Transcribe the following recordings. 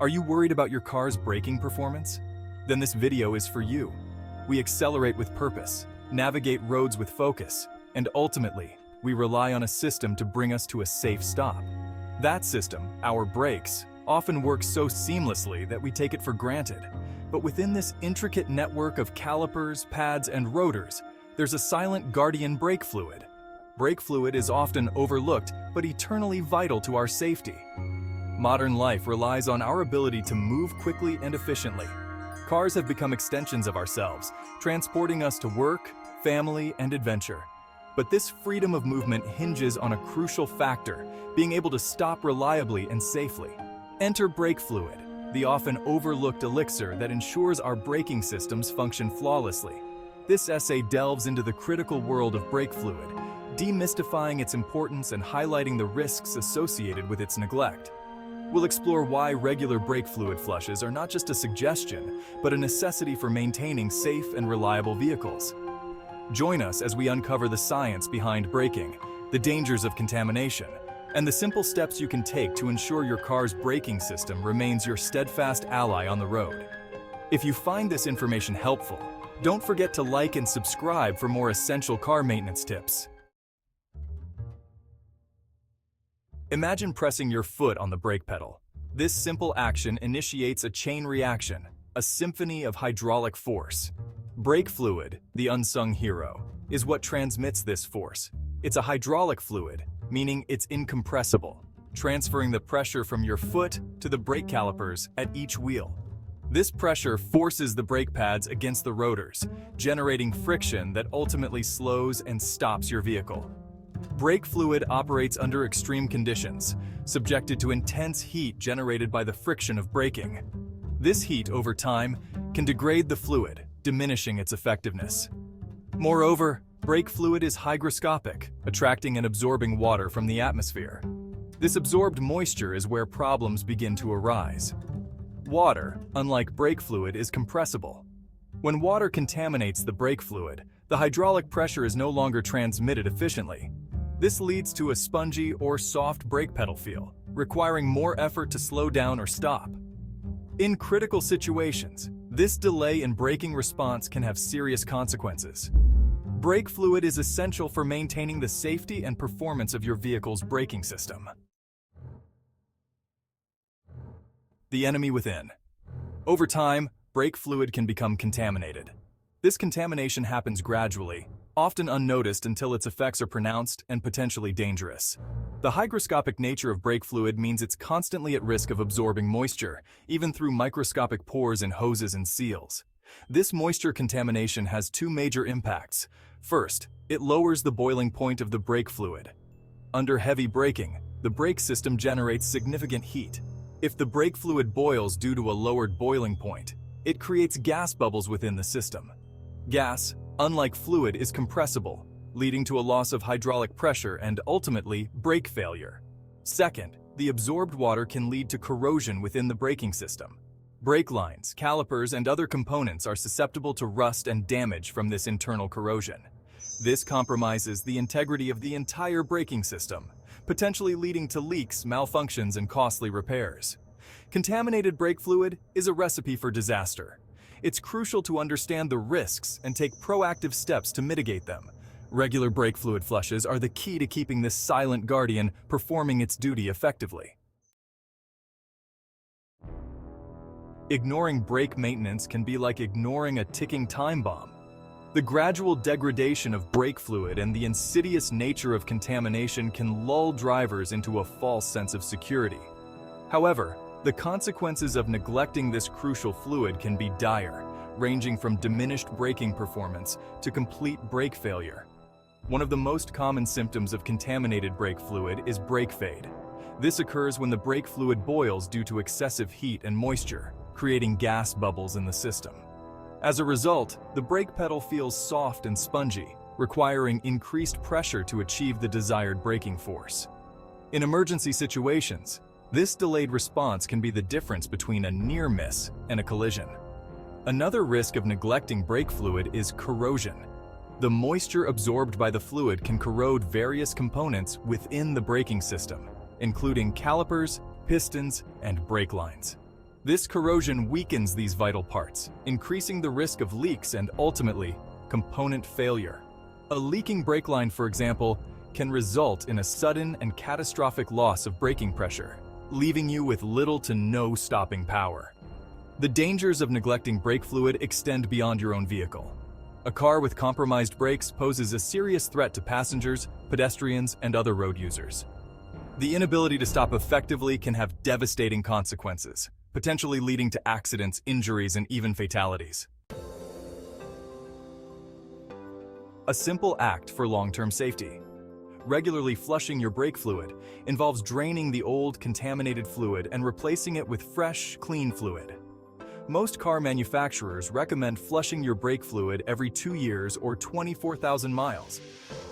Are you worried about your car's braking performance? Then this video is for you. We accelerate with purpose, navigate roads with focus, and ultimately, we rely on a system to bring us to a safe stop. That system, our brakes, often works so seamlessly that we take it for granted. But within this intricate network of calipers, pads, and rotors, there's a silent guardian brake fluid. Brake fluid is often overlooked, but eternally vital to our safety. Modern life relies on our ability to move quickly and efficiently. Cars have become extensions of ourselves, transporting us to work, family, and adventure. But this freedom of movement hinges on a crucial factor, being able to stop reliably and safely. Enter brake fluid, the often overlooked elixir that ensures our braking systems function flawlessly. This essay delves into the critical world of brake fluid, demystifying its importance and highlighting the risks associated with its neglect. We'll explore why regular brake fluid flushes are not just a suggestion, but a necessity for maintaining safe and reliable vehicles. Join us as we uncover the science behind braking, the dangers of contamination, and the simple steps you can take to ensure your car's braking system remains your steadfast ally on the road. If you find this information helpful, don't forget to like and subscribe for more essential car maintenance tips. Imagine pressing your foot on the brake pedal. This simple action initiates a chain reaction, a symphony of hydraulic force. Brake fluid, the unsung hero, is what transmits this force. It's a hydraulic fluid, meaning it's incompressible, transferring the pressure from your foot to the brake calipers at each wheel. This pressure forces the brake pads against the rotors, generating friction that ultimately slows and stops your vehicle. Brake fluid operates under extreme conditions, subjected to intense heat generated by the friction of braking. This heat, over time, can degrade the fluid, diminishing its effectiveness. Moreover, brake fluid is hygroscopic, attracting and absorbing water from the atmosphere. This absorbed moisture is where problems begin to arise. Water, unlike brake fluid, is compressible. When water contaminates the brake fluid, the hydraulic pressure is no longer transmitted efficiently. This leads to a spongy or soft brake pedal feel, requiring more effort to slow down or stop. In critical situations, this delay in braking response can have serious consequences. Brake fluid is essential for maintaining the safety and performance of your vehicle's braking system. The enemy within. Over time, brake fluid can become contaminated. This contamination happens gradually, often unnoticed until its effects are pronounced and potentially dangerous. The hygroscopic nature of brake fluid means it's constantly at risk of absorbing moisture, even through microscopic pores in hoses and seals. This moisture contamination has two major impacts. First, it lowers the boiling point of the brake fluid. Under heavy braking, the brake system generates significant heat. If the brake fluid boils due to a lowered boiling point, it creates gas bubbles within the system. Gas, unlike fluid, is compressible, leading to a loss of hydraulic pressure and ultimately brake failure. Second, the absorbed water can lead to corrosion within the braking system. Brake lines, calipers, and other components are susceptible to rust and damage from this internal corrosion. This compromises the integrity of the entire braking system, potentially leading to leaks, malfunctions, and costly repairs. Contaminated brake fluid is a recipe for disaster. It's crucial to understand the risks and take proactive steps to mitigate them. Regular brake fluid flushes are the key to keeping this silent guardian performing its duty effectively. Ignoring brake maintenance can be like ignoring a ticking time bomb. The gradual degradation of brake fluid and the insidious nature of contamination can lull drivers into a false sense of security. However, the consequences of neglecting this crucial fluid can be dire, ranging from diminished braking performance to complete brake failure. One of the most common symptoms of contaminated brake fluid is brake fade. This occurs when the brake fluid boils due to excessive heat and moisture, creating gas bubbles in the system. As a result, the brake pedal feels soft and spongy, requiring increased pressure to achieve the desired braking force. In emergency situations, this delayed response can be the difference between a near miss and a collision. Another risk of neglecting brake fluid is corrosion. The moisture absorbed by the fluid can corrode various components within the braking system, including calipers, pistons, and brake lines. This corrosion weakens these vital parts, increasing the risk of leaks and ultimately, component failure. A leaking brake line, for example, can result in a sudden and catastrophic loss of braking pressure, leaving you with little to no stopping power. The dangers of neglecting brake fluid extend beyond your own vehicle. A car with compromised brakes poses a serious threat to passengers, pedestrians, and other road users. The inability to stop effectively can have devastating consequences, potentially leading to accidents, injuries, and even fatalities. A simple act for long-term safety. Regularly flushing your brake fluid involves draining the old, contaminated fluid and replacing it with fresh, clean fluid. Most car manufacturers recommend flushing your brake fluid every 2 years or 24,000 miles.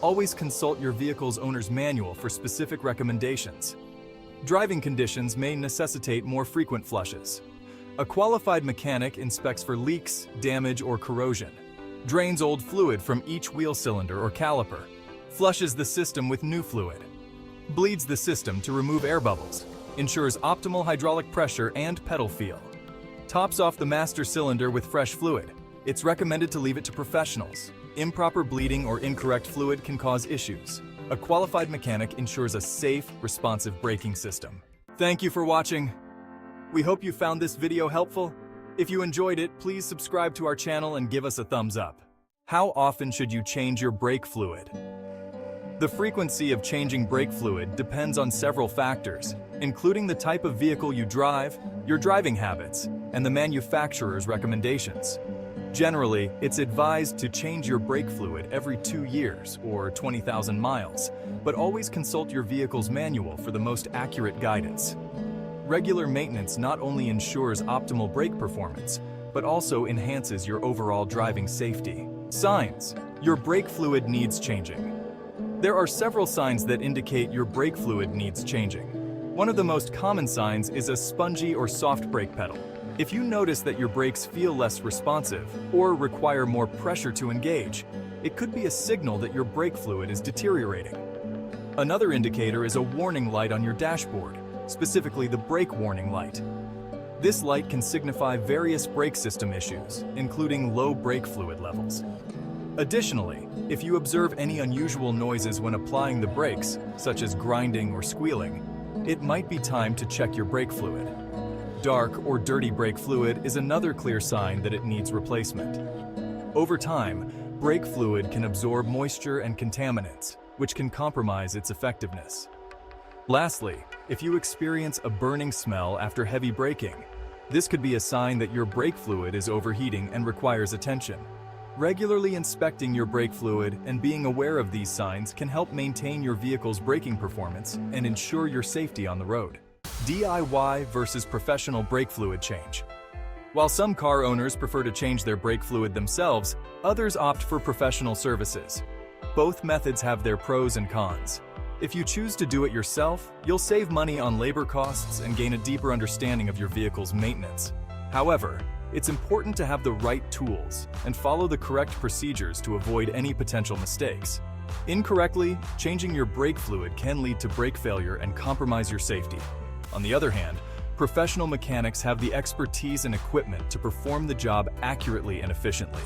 Always consult your vehicle's owner's manual for specific recommendations. Driving conditions may necessitate more frequent flushes. A qualified mechanic inspects for leaks, damage, or corrosion, drains old fluid from each wheel cylinder or caliper, flushes the system with new fluid, bleeds the system to remove air bubbles, ensures optimal hydraulic pressure and pedal feel, tops off the master cylinder with fresh fluid. It's recommended to leave it to professionals. Improper bleeding or incorrect fluid can cause issues. A qualified mechanic ensures a safe, responsive braking system. Thank you for watching. We hope you found this video helpful. If you enjoyed it, please subscribe to our channel and give us a thumbs up. How often should you change your brake fluid? The frequency of changing brake fluid depends on several factors, including the type of vehicle you drive, your driving habits, and the manufacturer's recommendations. Generally, it's advised to change your brake fluid every 2 years or 20,000 miles, but always consult your vehicle's manual for the most accurate guidance. Regular maintenance not only ensures optimal brake performance, but also enhances your overall driving safety. Signs: your brake fluid needs changing. There are several signs that indicate your brake fluid needs changing. One of the most common signs is a spongy or soft brake pedal. If you notice that your brakes feel less responsive or require more pressure to engage, it could be a signal that your brake fluid is deteriorating. Another indicator is a warning light on your dashboard, specifically the brake warning light. This light can signify various brake system issues, including low brake fluid levels. Additionally, if you observe any unusual noises when applying the brakes, such as grinding or squealing, it might be time to check your brake fluid. Dark or dirty brake fluid is another clear sign that it needs replacement. Over time, brake fluid can absorb moisture and contaminants, which can compromise its effectiveness. Lastly, if you experience a burning smell after heavy braking, this could be a sign that your brake fluid is overheating and requires attention. Regularly inspecting your brake fluid and being aware of these signs can help maintain your vehicle's braking performance and ensure your safety on the road. DIY versus professional brake fluid change. While some car owners prefer to change their brake fluid themselves, others opt for professional services. Both methods have their pros and cons. If you choose to do it yourself, you'll save money on labor costs and gain a deeper understanding of your vehicle's maintenance. However, it's important to have the right tools and follow the correct procedures to avoid any potential mistakes. Incorrectly changing your brake fluid can lead to brake failure and compromise your safety. On the other hand, professional mechanics have the expertise and equipment to perform the job accurately and efficiently.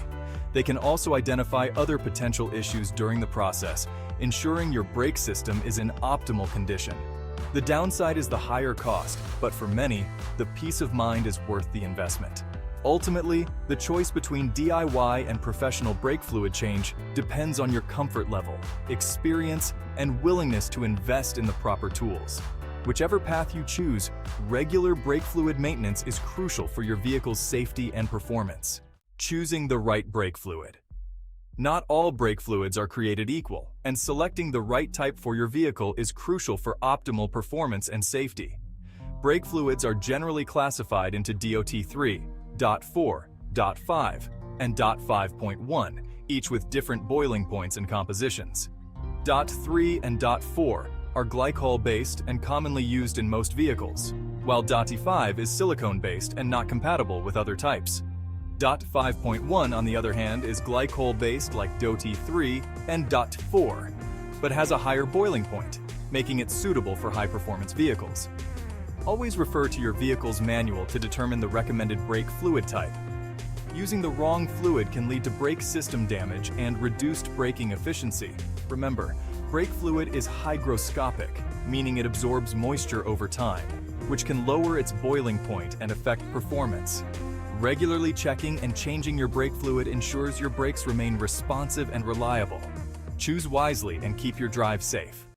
They can also identify other potential issues during the process, ensuring your brake system is in optimal condition. The downside is the higher cost, but for many, the peace of mind is worth the investment. Ultimately, the choice between DIY and professional brake fluid change depends on your comfort level, experience, and willingness to invest in the proper tools. Whichever path you choose, regular brake fluid maintenance is crucial for your vehicle's safety and performance. Choosing the right brake fluid. Not all brake fluids are created equal, and selecting the right type for your vehicle is crucial for optimal performance and safety. Brake fluids are generally classified into DOT3, DOT4, DOT5, and DOT5.1, each with different boiling points and compositions. DOT3 and DOT4 are glycol-based and commonly used in most vehicles, while DOT5 is silicone-based and not compatible with other types. DOT5.1, on the other hand, is glycol-based like DOT3 and DOT4, but has a higher boiling point, making it suitable for high-performance vehicles. Always refer to your vehicle's manual to determine the recommended brake fluid type. Using the wrong fluid can lead to brake system damage and reduced braking efficiency. Remember, brake fluid is hygroscopic, meaning it absorbs moisture over time, which can lower its boiling point and affect performance. Regularly checking and changing your brake fluid ensures your brakes remain responsive and reliable. Choose wisely and keep your drive safe.